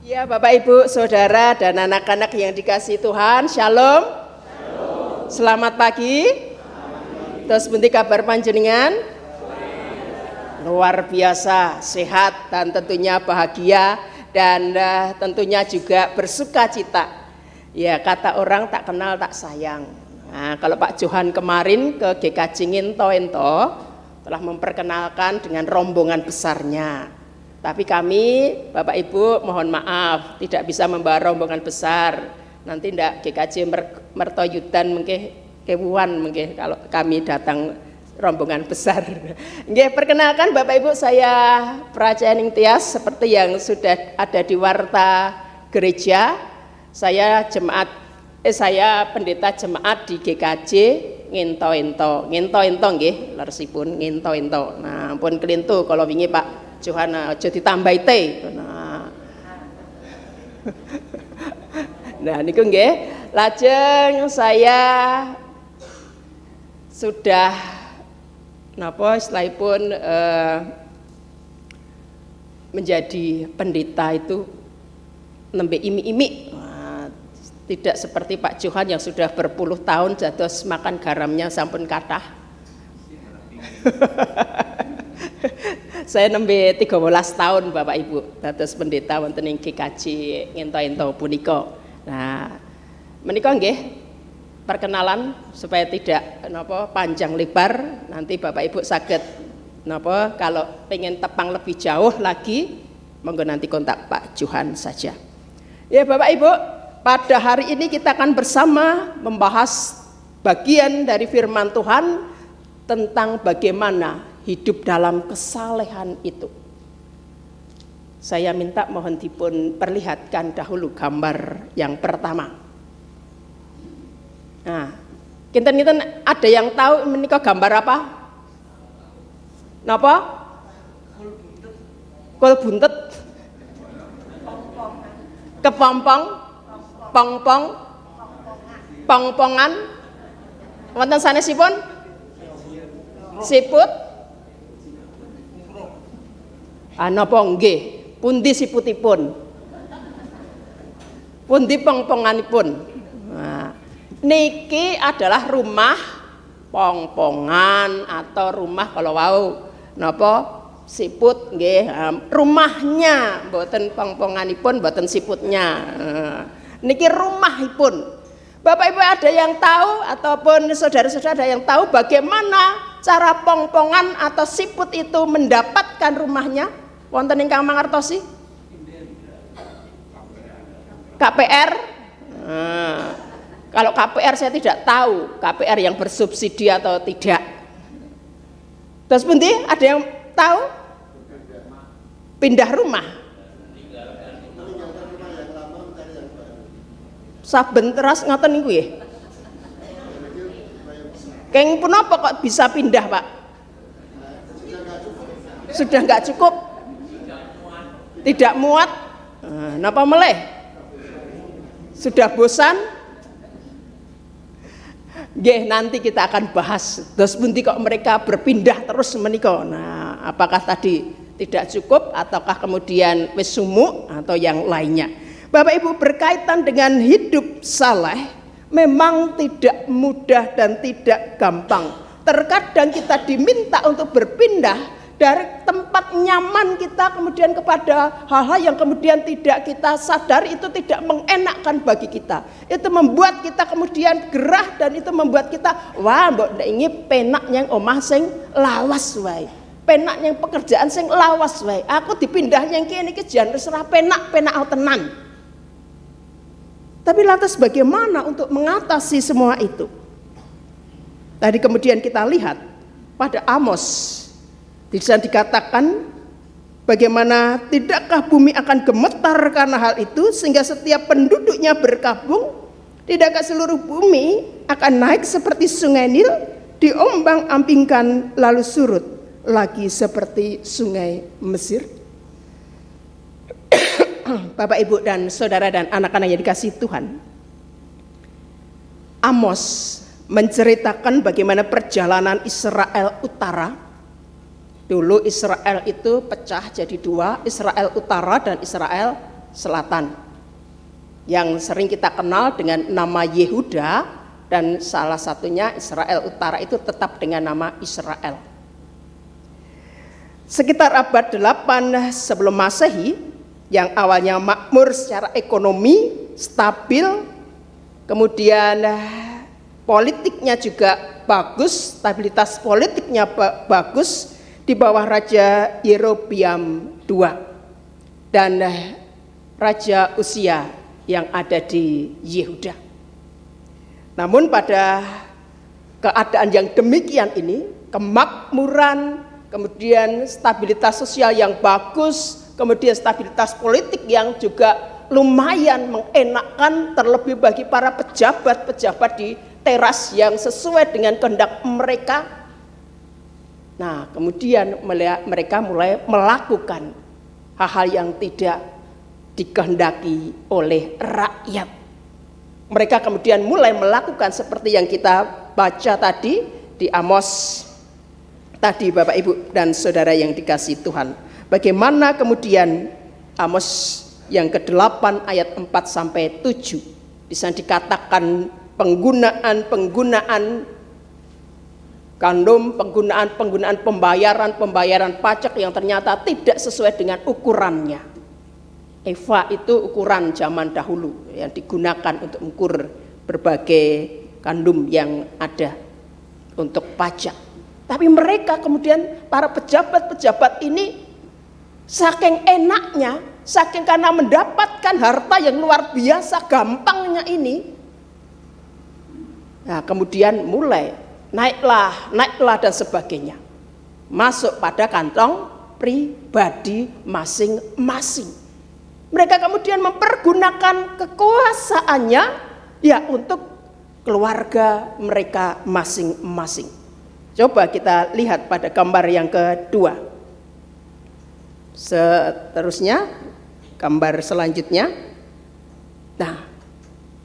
Ya, Bapak, Ibu, Saudara, dan anak-anak yang dikasihi Tuhan, Shalom. Selamat pagi. Terus bunti kabar panjenengan? Luar biasa, sehat dan tentunya bahagia dan tentunya juga bersuka cita. Ya, kata orang tak kenal tak sayang. Nah, kalau Pak Johan kemarin ke GKJ Nginto-ento telah memperkenalkan dengan rombongan besarnya. Tapi kami, Bapak Ibu, mohon maaf tidak bisa membawa rombongan besar. Nanti ndak GKJ Mertoyudan mungkin kewuan mungkin kalau kami datang rombongan besar. Nggih, perkenalkan Bapak Ibu, saya Prajaning Tias seperti yang sudah ada di warta gereja. Saya pendeta jemaat di GKJ Nginto-ento. Nginto-ento nggih, leresipun Nginto-ento. Nah, pun kelintu kalau wingi Pak Johana aja ditambahi teh. Nah, niku nggih, lajeng saya sudah napa setelahipun menjadi pendeta itu nembe imi-imi. Nah, tidak seperti Pak Johan yang sudah berpuluh tahun dados makan garamnya sampun kathah. Saya nembe 13 tahun Bapak Ibu dados pendeta wonten ing GKJ Nginto-ento punika. Nah, menika nggih perkenalan supaya tidak napa panjang lebar, nanti Bapak Ibu saged napa kalau pengen tepang lebih jauh lagi monggo nanti kontak Pak Johan saja. Ya Bapak Ibu, pada hari ini kita akan bersama membahas bagian dari firman Tuhan tentang bagaimana hidup dalam kesalehan itu. Saya minta mohon dipun perlihatkan dahulu gambar yang pertama. Nah, kinten-kinten ada yang tahu menika gambar apa? Napa? Kul buntet. Kepompong, pongpong, pongpongan. Wonten sanesipun? Siput. Napa nggih? Pundi siputipun? Pundi pongponganipun? Nah, niki adalah rumah pongpongan atau rumah kalau wau napa siput nggih, rumahnya mboten pongponganipun, mboten siputnya. Niki rumahipun. Bapak Ibu ada yang tahu ataupun saudara-saudara ada yang tahu bagaimana cara pongpongan atau siput itu mendapatkan rumahnya? Wonten ingkang mangertosi? KPR. Kalau KPR saya tidak tahu, KPR yang bersubsidi atau tidak. Terus pundi ada yang tahu? Pindah rumah. Saben teras ngoten niku nggih. Keng punapa kok bisa pindah, Pak? Sudah enggak cukup? Tidak muat? Napa meleh? Sudah bosan? Nggih, nanti kita akan bahas. Terus pundi kok mereka berpindah terus menika. Nah, apakah tadi tidak cukup ataukah kemudian wis sumuk atau yang lainnya? Bapak Ibu, berkaitan dengan hidup saleh memang tidak mudah dan tidak gampang. Terkadang kita diminta untuk berpindah dari tempat nyaman kita kemudian kepada hal-hal yang kemudian tidak kita sadar itu tidak mengenakkan bagi kita. Itu membuat kita kemudian gerah dan itu membuat kita wah mbok nek ini penak yang omah sing lawas wae. Penak yang pekerjaan sing lawas wae. Aku dipindah yang kene iki jan wis ora penak-penak tenan. Tapi lantas bagaimana untuk mengatasi semua itu? Tadi kemudian kita lihat pada Amos dikatakan bagaimana tidakkah bumi akan gemetar karena hal itu sehingga setiap penduduknya berkabung, tidakkah seluruh bumi akan naik seperti sungai Nil, diombang-ambingkan lalu surut lagi seperti sungai Mesir. Bapak Ibu dan saudara dan anak-anak yang dikasihi Tuhan, Amos menceritakan bagaimana perjalanan Israel Utara. Dulu Israel itu pecah jadi dua, Israel Utara dan Israel Selatan yang sering kita kenal dengan nama Yehuda, dan salah satunya Israel Utara itu tetap dengan nama Israel. Sekitar abad 8 sebelum Masehi, yang awalnya makmur secara ekonomi, stabil, kemudian politiknya juga bagus, stabilitas politiknya bagus di bawah Raja Yerobeam II dan Raja Usia yang ada di Yehuda. Namun pada keadaan yang demikian ini, kemakmuran, kemudian stabilitas sosial yang bagus, kemudian stabilitas politik yang juga lumayan mengenakkan, terlebih bagi para pejabat-pejabat di teras yang sesuai dengan kehendak mereka. Nah, kemudian mereka mulai melakukan hal-hal yang tidak dikehendaki oleh rakyat. Mereka kemudian mulai melakukan seperti yang kita baca tadi di Amos tadi, Bapak Ibu dan Saudara yang dikasihi Tuhan. Bagaimana kemudian Amos yang ke-8 ayat 4 sampai 7 bisa dikatakan penggunaan gandum, penggunaan pembayaran pajak yang ternyata tidak sesuai dengan ukurannya. Eva itu ukuran zaman dahulu yang digunakan untuk mengukur berbagai gandum yang ada untuk pajak. Tapi mereka kemudian para pejabat-pejabat ini saking enaknya, saking karena mendapatkan harta yang luar biasa gampangnya ini, nah kemudian mulai naiklah dan sebagainya, masuk pada kantong pribadi masing-masing. Mereka kemudian mempergunakan kekuasaannya ya untuk keluarga mereka masing-masing. Coba kita lihat pada gambar yang kedua. Seterusnya, gambar selanjutnya. Nah,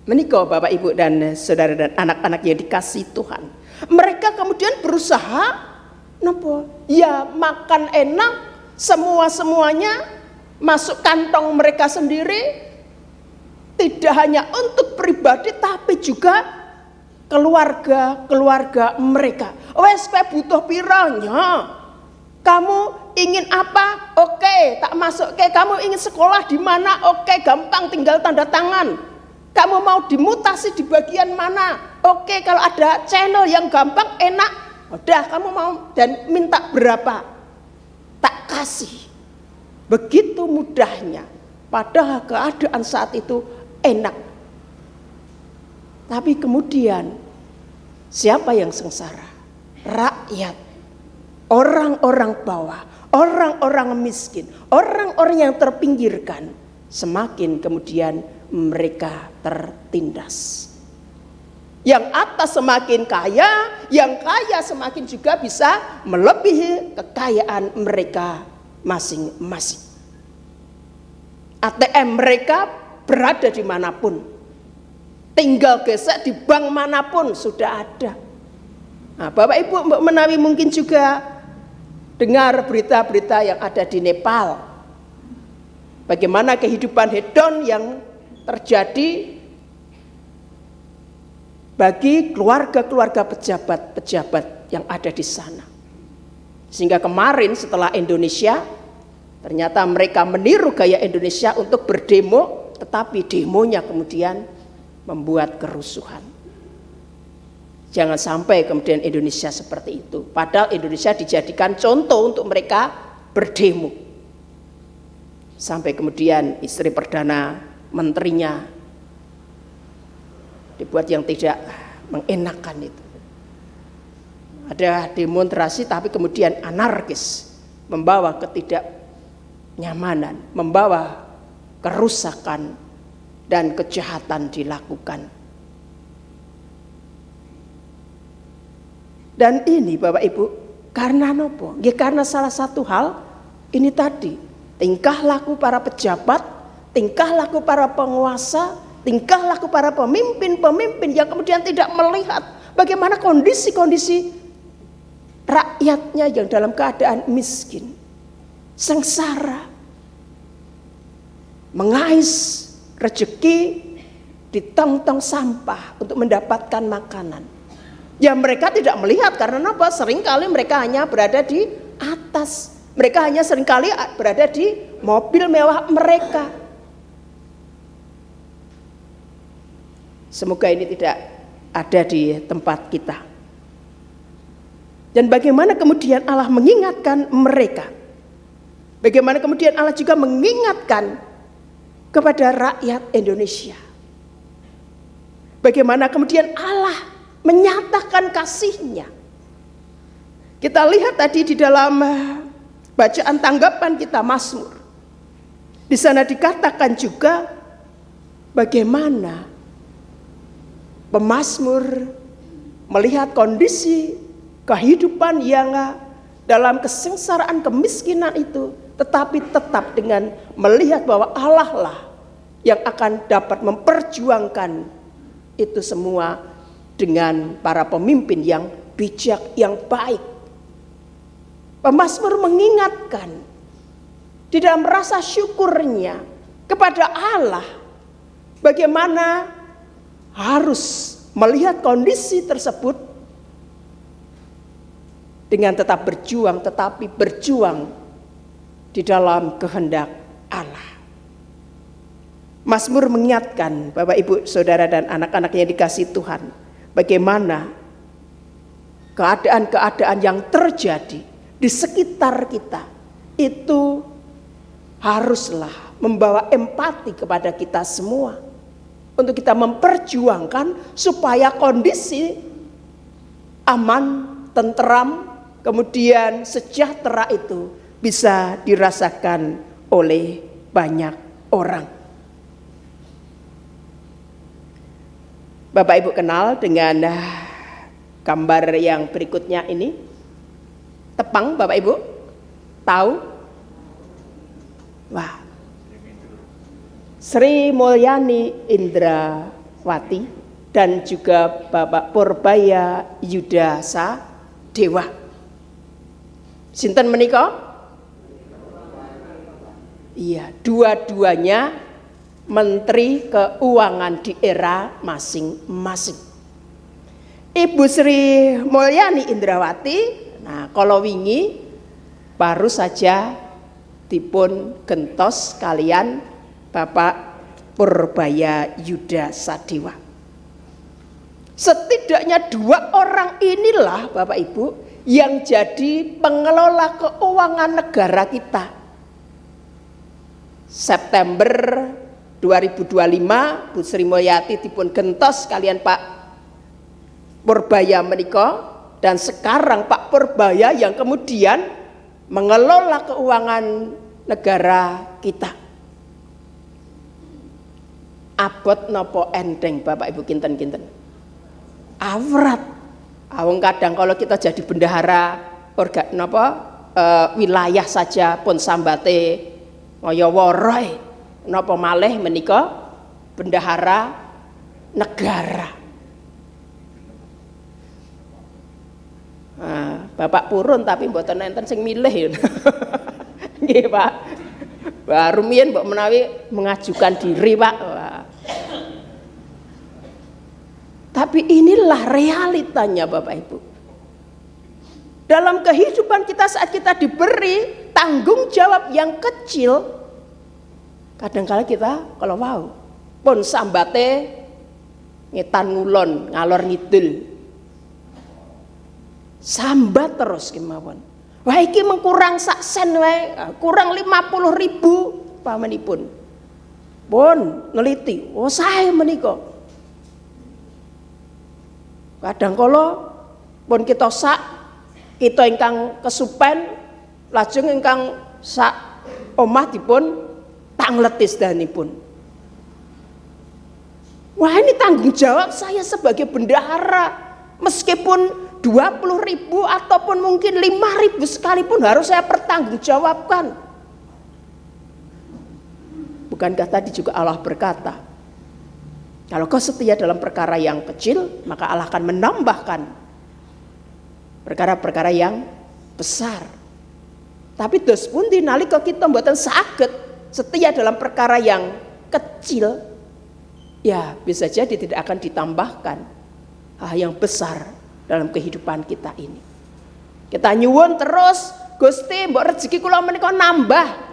menikah Bapak Ibu dan Saudara dan anak-anak yang dikasihi Tuhan. Mereka kemudian berusaha, ya makan enak, semuanya masuk kantong mereka sendiri. Tidak hanya untuk pribadi, tapi juga keluarga mereka. Wes kowe butuh piranya? Kamu ingin apa? Oke, tak masuk. Oke, kamu ingin sekolah di mana? Oke, gampang, tinggal tanda tangan. Kamu mau dimutasi di bagian mana? Oke, kalau ada channel yang gampang, enak, udah kamu mau dan minta berapa? Tak kasih. Begitu mudahnya. Padahal keadaan saat itu enak. Tapi kemudian siapa yang sengsara? Rakyat, orang-orang bawah, orang-orang miskin, orang-orang yang terpinggirkan. Semakin kemudian mereka tertindas. Yang atas semakin kaya, yang kaya semakin juga bisa melebihi kekayaan mereka masing-masing. ATM mereka berada dimanapun. Tinggal gesek di bank manapun sudah ada. Nah, Bapak Ibu menawi mungkin juga dengar berita-berita yang ada di Nepal. Bagaimana kehidupan hedon yang terjadi bagi keluarga-keluarga pejabat-pejabat yang ada di sana. Sehingga kemarin setelah Indonesia, ternyata mereka meniru gaya Indonesia untuk berdemo, tetapi demonya kemudian membuat kerusuhan. Jangan sampai kemudian Indonesia seperti itu. Padahal Indonesia dijadikan contoh untuk mereka berdemo. Sampai kemudian istri Perdana Menterinya dibuat yang tidak mengenakan itu. Ada demonstrasi tapi kemudian anarkis, membawa ketidaknyamanan, membawa kerusakan dan kejahatan dilakukan. Dan ini Bapak Ibu, karena nopo? Ya karena salah satu hal ini tadi, tingkah laku para pejabat, tingkah laku para penguasa, tingkah laku para pemimpin-pemimpin yang kemudian tidak melihat bagaimana kondisi-kondisi rakyatnya yang dalam keadaan miskin, sengsara. mengais rezeki di tong-tong sampah untuk mendapatkan makanan. Ya mereka tidak melihat karena apa? Seringkali mereka hanya berada di atas. Mereka hanya seringkali berada di mobil mewah mereka. Semoga ini tidak ada di tempat kita. Dan bagaimana kemudian Allah mengingatkan mereka? Bagaimana kemudian Allah juga mengingatkan kepada rakyat Indonesia? Bagaimana kemudian Allah menyatakan kasih-Nya? Kita lihat tadi di dalam bacaan tanggapan kita Mazmur. Di sana dikatakan juga bagaimana pemazmur melihat kondisi kehidupan yang dalam kesengsaraan kemiskinan itu, tetapi tetap dengan melihat bahwa Allah lah yang akan dapat memperjuangkan itu semua dengan para pemimpin yang bijak, yang baik. Pemazmur mengingatkan di dalam rasa syukurnya kepada Allah bagaimana harus melihat kondisi tersebut dengan tetap berjuang, tetapi berjuang di dalam kehendak Allah. Mazmur mengingatkan Bapak Ibu Saudara dan anak-anak yang dikasihi Tuhan, bagaimana keadaan-keadaan yang terjadi di sekitar kita itu haruslah membawa empati kepada kita semua, untuk kita memperjuangkan supaya kondisi aman, tentram, kemudian sejahtera itu bisa dirasakan oleh banyak orang. Bapak Ibu kenal dengan gambar yang berikutnya ini? Tepang, Bapak Ibu? Tahu? Wah. Sri Mulyani Indrawati dan juga Bapak Purbaya Yuda Sadewa. Sinten menika? Iya, dua-duanya Menteri Keuangan di era masing-masing. Ibu Sri Mulyani Indrawati, nah kalau wingi baru saja dipun gentos kalian Bapak Purbaya Yuda Sadewa. Setidaknya dua orang inilah Bapak Ibu yang jadi pengelola keuangan negara kita. September 2025 Bu Sri Mulyati dipun gentos kalian Pak Purbaya menika, dan sekarang Pak Purbaya yang kemudian mengelola keuangan negara kita. Abot nopo enteng Bapak Ibu kinten-kinten? Awrat. Awang kadang kalau kita jadi bendahara wilayah saja pun sambate kaya woroe. Napa malih menika bendahara negara. Nah, Bapak purun tapi mboten enten sing milih. Nggih, Pak. Baru mien mbok menawi mengajukan diri, Pak. Wah. Tapi inilah realitanya Bapak Ibu. Dalam kehidupan kita saat kita diberi tanggung jawab yang kecil, kadang-kala kita kalau mau pun sambate ngetan ngulon ngalor ngidul, sambat terus kemawon. Wah iki mengkurang sak sen wae, kurang 50.000 pamanipun. Pun neliti, oh sae menika. Kadang kala pun kita sak kita ingkang kesupen lajeng ingkang sak omah dipun tangletis danipun. Wah ini tanggung jawab saya sebagai bendahara, meskipun 20.000 ataupun mungkin 5.000 sekalipun harus saya pertanggungjawabkan. Bukankah tadi juga Allah berkata, kalau kau setia dalam perkara yang kecil, maka Allah akan menambahkan perkara-perkara yang besar. Tapi dos pundi nalika kita mboten saged setia dalam perkara yang kecil, ya bisa jadi tidak akan ditambahkan hal yang besar dalam kehidupan kita ini. Kita nyuwun terus, Gusti mbok rezeki kula menika nambah.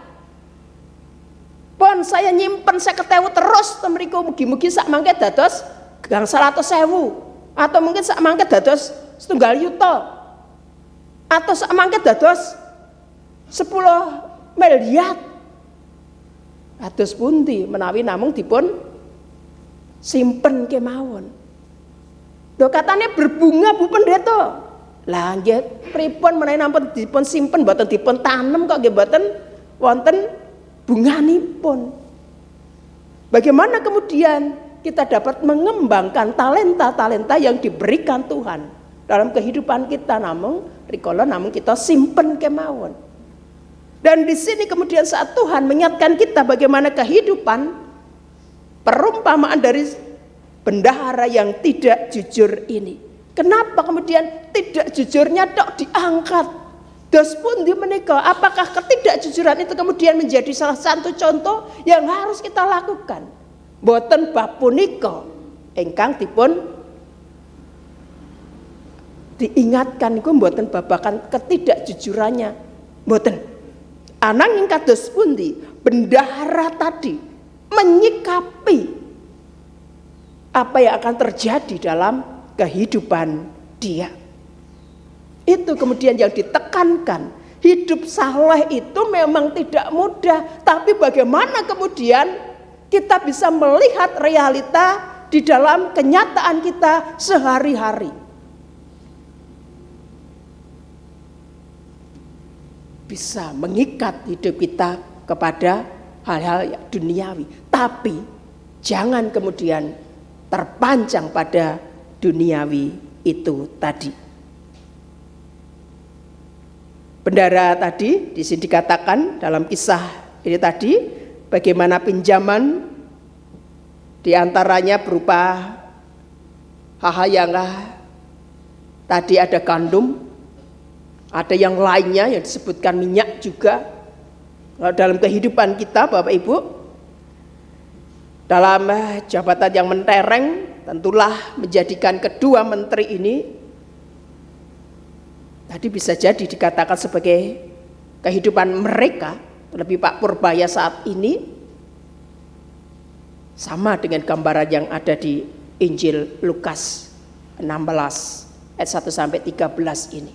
Pun saya nyimpen 50.000 terus temriku, mugi-mugi sak mangke dados gangsal 100.000, atau mungkin sak mangke dados 1 yuta, atau sak mangke dados 10 miliar. Atus pundi menawi namung dipun simpen kemawon. Lho katanya berbunga Bu Pendeta. Lah nggih pripun menawi nampun dipun simpen mboten dipun tanem kok nggih mboten wonten bunganipun. Bagaimana kemudian kita dapat mengembangkan talenta-talenta yang diberikan Tuhan dalam kehidupan kita, namun rikala namun kita simpen kemawon. Dan di sini kemudian saat Tuhan mengingatkan kita bagaimana kehidupan, perumpamaan dari bendahara yang tidak jujur ini. Kenapa kemudian tidak jujurnya tok diangkat? Dos pundi menika, apakah ketidakjujuran itu kemudian menjadi salah satu contoh yang harus kita lakukan? Boten bab punika ingkang dipun diingatkan iku boten babakan ketidakjujurannya, boten. Ananging kados pundi bendahara tadi menyikapi apa yang akan terjadi dalam kehidupan dia. Itu kemudian yang ditekankan. Hidup saleh itu memang tidak mudah, tapi bagaimana kemudian kita bisa melihat realita di dalam kenyataan kita sehari-hari. Bisa mengikat hidup kita kepada hal-hal duniawi, tapi jangan kemudian terpancang pada duniawi itu tadi. Bendahara tadi di sini dikatakan dalam kisah ini tadi bagaimana pinjaman diantaranya berupa hal-hal yang tadi ada gandum, ada yang lainnya yang disebutkan minyak juga. Dalam kehidupan kita Bapak Ibu, dalam jabatan yang mentereng tentulah menjadikan kedua menteri ini tadi bisa jadi dikatakan sebagai kehidupan mereka, terlebih Pak Purbaya saat ini sama dengan gambaran yang ada di Injil Lukas 16 ayat 1 sampai 13 ini.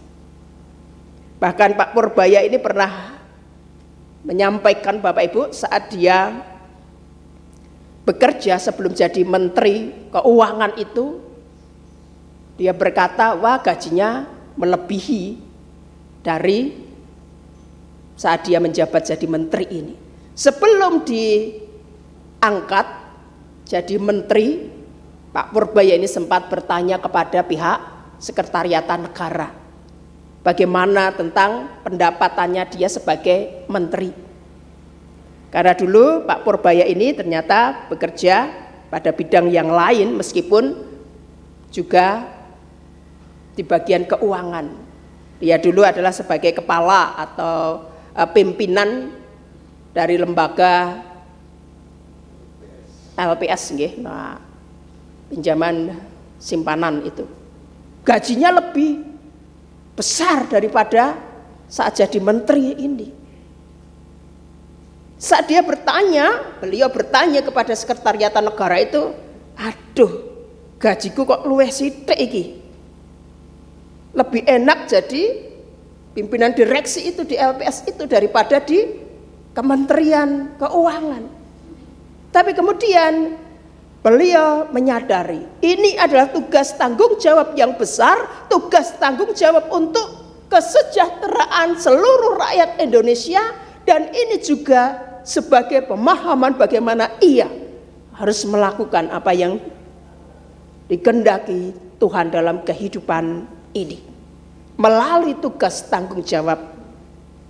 Bahkan Pak Purbaya ini pernah menyampaikan Bapak Ibu saat dia bekerja sebelum jadi menteri keuangan itu, dia berkata, wah gajinya melebihi dari saat dia menjabat jadi menteri ini. Sebelum diangkat jadi menteri, Pak Purbaya ini sempat bertanya kepada pihak sekretariatan negara bagaimana tentang pendapatannya dia sebagai menteri. Karena dulu Pak Purbaya ini ternyata bekerja pada bidang yang lain meskipun juga di bagian keuangan. Dia dulu adalah sebagai kepala atau pimpinan dari lembaga LPS nggih. Nah, pinjaman simpanan itu. Gajinya lebih besar daripada saat jadi menteri ini. Saat dia bertanya, beliau bertanya kepada sekretariatan negara itu, aduh, gajiku kok luwih sithik iki. Lebih enak jadi pimpinan direksi itu di LPS itu daripada di Kementerian Keuangan. Tapi kemudian beliau menyadari ini adalah tugas tanggung jawab yang besar, tugas tanggung jawab untuk kesejahteraan seluruh rakyat Indonesia, dan ini juga sebagai pemahaman bagaimana ia harus melakukan apa yang dikehendaki Tuhan dalam kehidupan ini melalui tugas tanggung jawab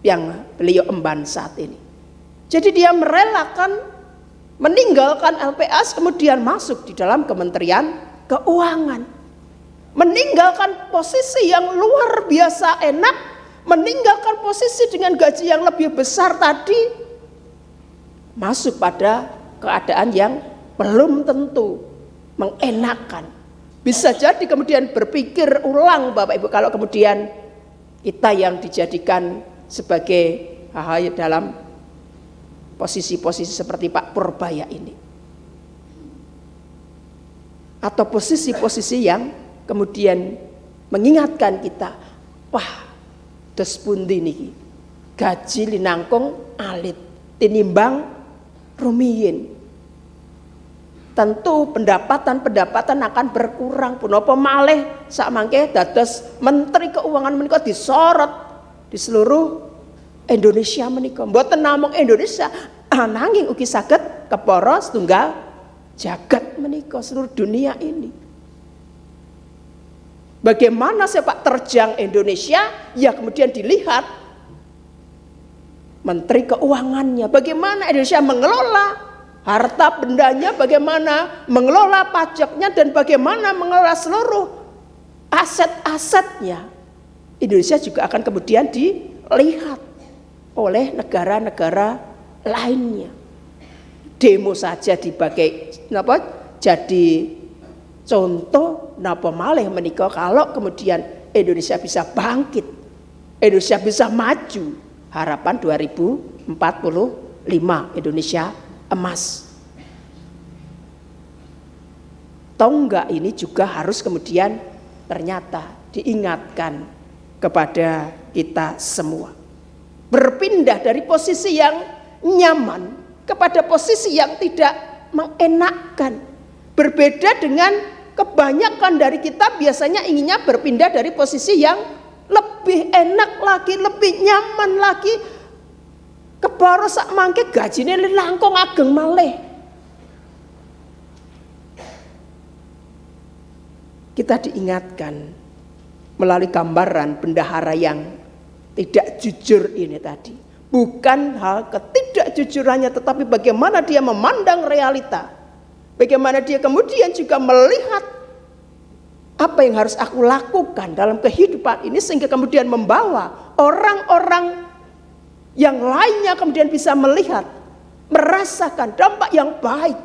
yang beliau emban saat ini. Jadi dia merelakan meninggalkan LPS kemudian masuk di dalam Kementerian Keuangan, meninggalkan posisi yang luar biasa enak, meninggalkan posisi dengan gaji yang lebih besar tadi masuk pada keadaan yang belum tentu mengenakan. Bisa jadi kemudian berpikir ulang Bapak Ibu kalau kemudian kita yang dijadikan sebagai hal dalam posisi-posisi seperti Pak Purbaya ini. Atau posisi-posisi yang kemudian mengingatkan kita, wah, dos pundi niki gaji linangkung alit tinimbang rumiyin. Tentu pendapatan akan berkurang. Punapa malih sak mangke dados Menteri Keuangan menika disorot di seluruh Indonesia menika. Mboten namung Indonesia, nanging ugi saged kepara setunggal jagat menika seluruh dunia ini. Bagaimana sepak terjang Indonesia ya kemudian dilihat Menteri Keuangannya, bagaimana Indonesia mengelola harta bendanya, bagaimana mengelola pajaknya, dan bagaimana mengelola seluruh aset-asetnya. Indonesia juga akan kemudian dilihat oleh negara-negara lainnya. Demo saja dibagai jadi contoh napa malih menika kalau kemudian Indonesia bisa bangkit, Indonesia bisa maju. Harapan 2045 Indonesia emas. Tonggak ini juga harus kemudian ternyata diingatkan kepada kita semua. Berpindah dari posisi yang nyaman kepada posisi yang tidak mengenakkan. Berbeda dengan kebanyakan dari kita biasanya inginnya berpindah dari posisi yang lebih enak lagi, lebih nyaman lagi. Kepara sak mangke gajine langkung ageng malih. Kita diingatkan melalui gambaran bendahara yang tidak jujur ini tadi. Bukan hal ketidakjujurannya, tetapi bagaimana dia memandang realita. Bagaimana dia kemudian juga melihat apa yang harus aku lakukan dalam kehidupan ini sehingga kemudian membawa orang-orang yang lainnya kemudian bisa melihat, merasakan dampak yang baik,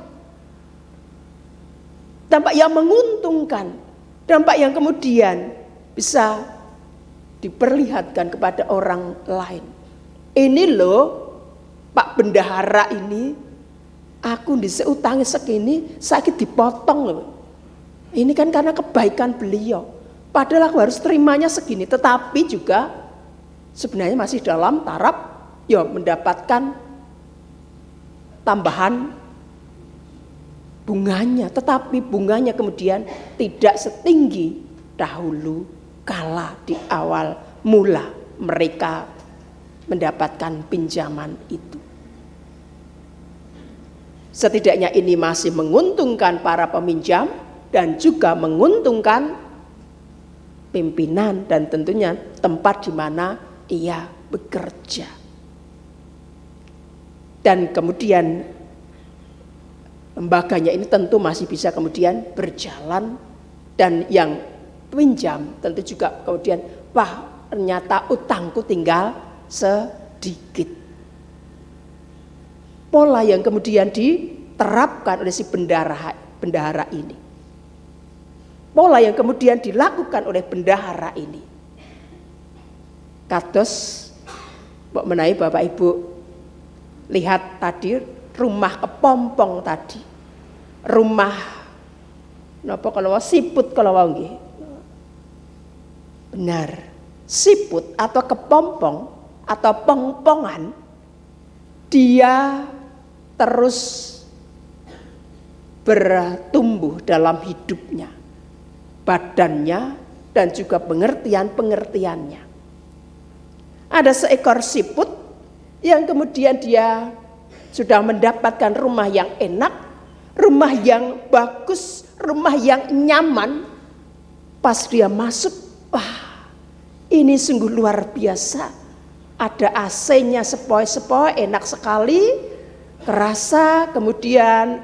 dampak yang menguntungkan, dampak yang kemudian bisa diperlihatkan kepada orang lain. Ini loh Pak Bendahara ini, aku diseutangi segini, sakit dipotong loh. Ini kan karena kebaikan beliau. Padahal aku harus terimanya segini, tetapi juga sebenarnya masih dalam taraf ya mendapatkan tambahan bunganya, tetapi bunganya kemudian tidak setinggi dahulu kala di awal mula mereka mendapatkan pinjaman itu. Setidaknya ini masih menguntungkan para peminjam dan juga menguntungkan pimpinan dan tentunya tempat di mana ia bekerja. Dan kemudian lembaganya ini tentu masih bisa kemudian berjalan, dan yang pinjam tentu juga kemudian wah ternyata utangku tinggal sedikit. Pola yang kemudian diterapkan oleh si bendahara ini, pola yang kemudian dilakukan oleh bendahara ini, kados menawi Bapak Ibu lihat tadi rumah kepompong tadi, rumah napa kalau siput kalau nggih, benar siput atau kepompong atau pongpongan, dia terus bertumbuh dalam hidupnya, badannya dan juga pengertiannya. Ada seekor siput yang kemudian dia sudah mendapatkan rumah yang enak, rumah yang bagus, rumah yang nyaman. Pas dia masuk, wah ini sungguh luar biasa. Ada AC-nya sepoi-sepoi, enak sekali, kerasa. Kemudian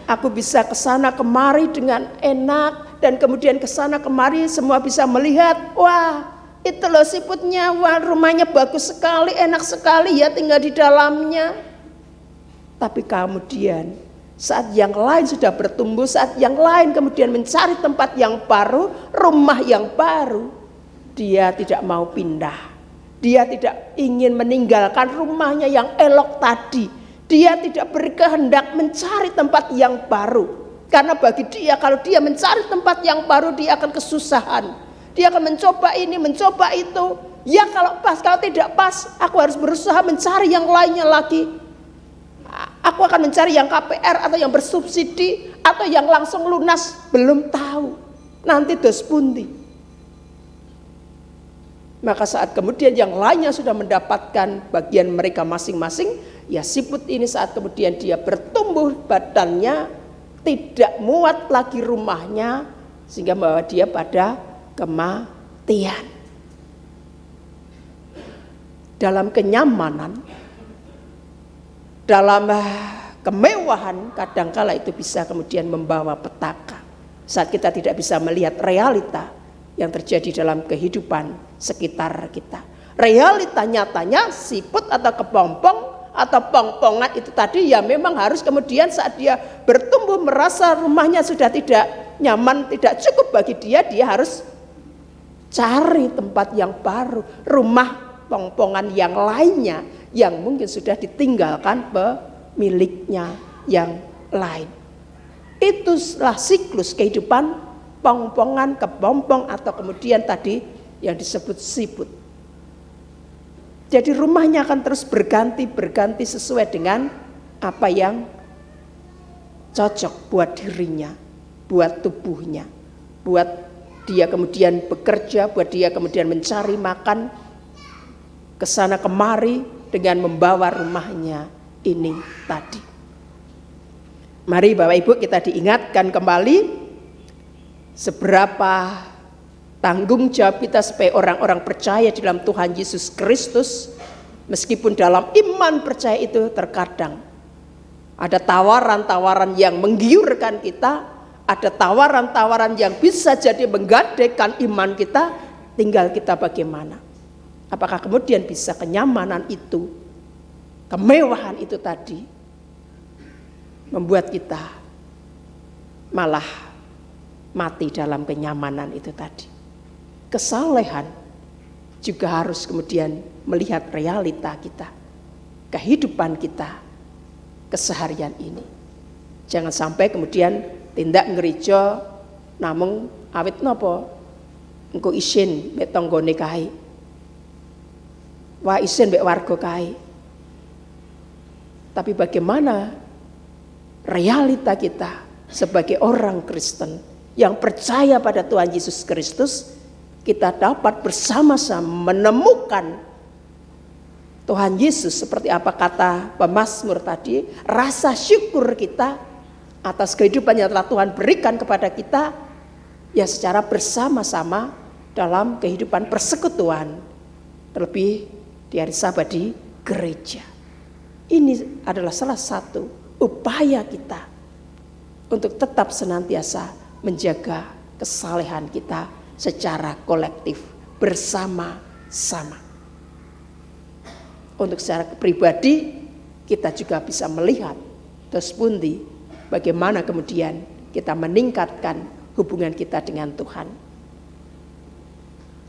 aku bisa kesana kemari dengan enak, dan kemudian kesana kemari semua bisa melihat, wah itu loh siputnya, wah rumahnya bagus sekali, enak sekali ya tinggal di dalamnya. Tapi kemudian saat yang lain sudah bertumbuh, saat yang lain kemudian mencari tempat yang baru, rumah yang baru, dia tidak mau pindah. Dia tidak ingin meninggalkan rumahnya yang elok tadi. Dia tidak berkehendak mencari tempat yang baru. Karena bagi dia, kalau dia mencari tempat yang baru, dia akan kesusahan. Dia akan mencoba ini, mencoba itu. Ya kalau pas, kalau tidak pas, aku harus berusaha mencari yang lainnya lagi. Aku akan mencari yang KPR atau yang bersubsidi atau yang langsung lunas. Belum tahu. Nanti dos pundi. Maka saat kemudian yang lainnya sudah mendapatkan bagian mereka masing-masing, ya siput ini saat kemudian dia bertumbuh badannya, tidak muat lagi rumahnya, sehingga membawa dia pada kematian. Dalam kenyamanan, dalam kemewahan, kadangkala itu bisa kemudian membawa petaka. Saat kita tidak bisa melihat realita yang terjadi dalam kehidupan sekitar kita. Realita nyatanya siput atau kepompong atau pongpongan itu tadi ya memang harus kemudian saat dia bertumbuh merasa rumahnya sudah tidak nyaman, tidak cukup bagi dia, dia harus cari tempat yang baru, rumah pongpongan yang lainnya yang mungkin sudah ditinggalkan pemiliknya yang lain. Itulah siklus kehidupan pongpongan, kepompong atau kemudian tadi yang disebut siput. Jadi rumahnya akan terus berganti sesuai dengan apa yang cocok buat dirinya, buat tubuhnya, buat dia kemudian bekerja, buat dia kemudian mencari makan kesana kemari dengan membawa rumahnya ini tadi. Mari Bapak Ibu kita diingatkan kembali seberapa tanggung jawab kita sebagai orang-orang percaya di dalam Tuhan Yesus Kristus. Meskipun dalam iman percaya itu terkadang ada tawaran-tawaran yang menggiurkan kita, ada tawaran-tawaran yang bisa jadi menggadekan iman kita, tinggal kita bagaimana. Apakah kemudian bisa kenyamanan itu, kemewahan itu tadi membuat kita malah mati dalam kenyamanan itu tadi. Kesalehan juga harus kemudian melihat realita kita, kehidupan kita, keseharian ini. Jangan sampai kemudian tindak gereja namung awit napa engko isin mek tanggane kae. Wah isin mek warga kae. Tapi bagaimana realita kita sebagai orang Kristen yang percaya pada Tuhan Yesus Kristus, kita dapat bersama-sama menemukan Tuhan Yesus seperti apa kata pemazmur tadi, rasa syukur kita atas kehidupan yang telah Tuhan berikan kepada kita, ya secara bersama-sama dalam kehidupan persekutuan, terlebih di hari Sabat di gereja. Ini adalah salah satu upaya kita untuk tetap senantiasa menjaga kesalehan kita secara kolektif bersama-sama. Untuk secara pribadi kita juga bisa melihat terus pundi bagaimana kemudian kita meningkatkan hubungan kita dengan Tuhan.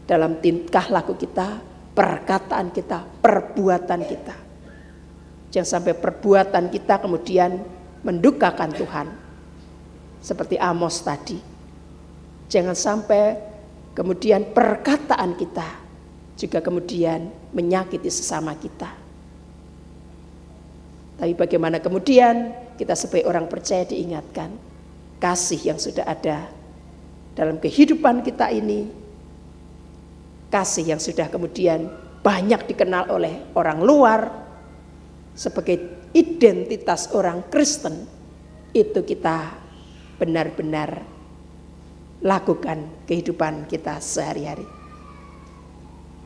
Dalam tingkah laku kita, perkataan kita, perbuatan kita. Jangan sampai perbuatan kita kemudian mendukakan Tuhan. Seperti Amos tadi. Jangan sampai kemudian perkataan kita juga kemudian menyakiti sesama kita. Tapi bagaimana kemudian kita sebagai orang percaya diingatkan kasih yang sudah ada dalam kehidupan kita ini, kasih yang sudah kemudian banyak dikenal oleh orang luar sebagai identitas orang Kristen, itu kita benar-benar lakukan kehidupan kita sehari-hari.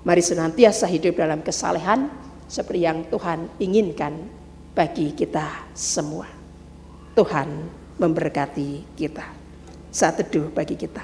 Mari senantiasa hidup dalam kesalehan seperti yang Tuhan inginkan bagi kita semua. Tuhan memberkati kita. Saat teduh bagi kita.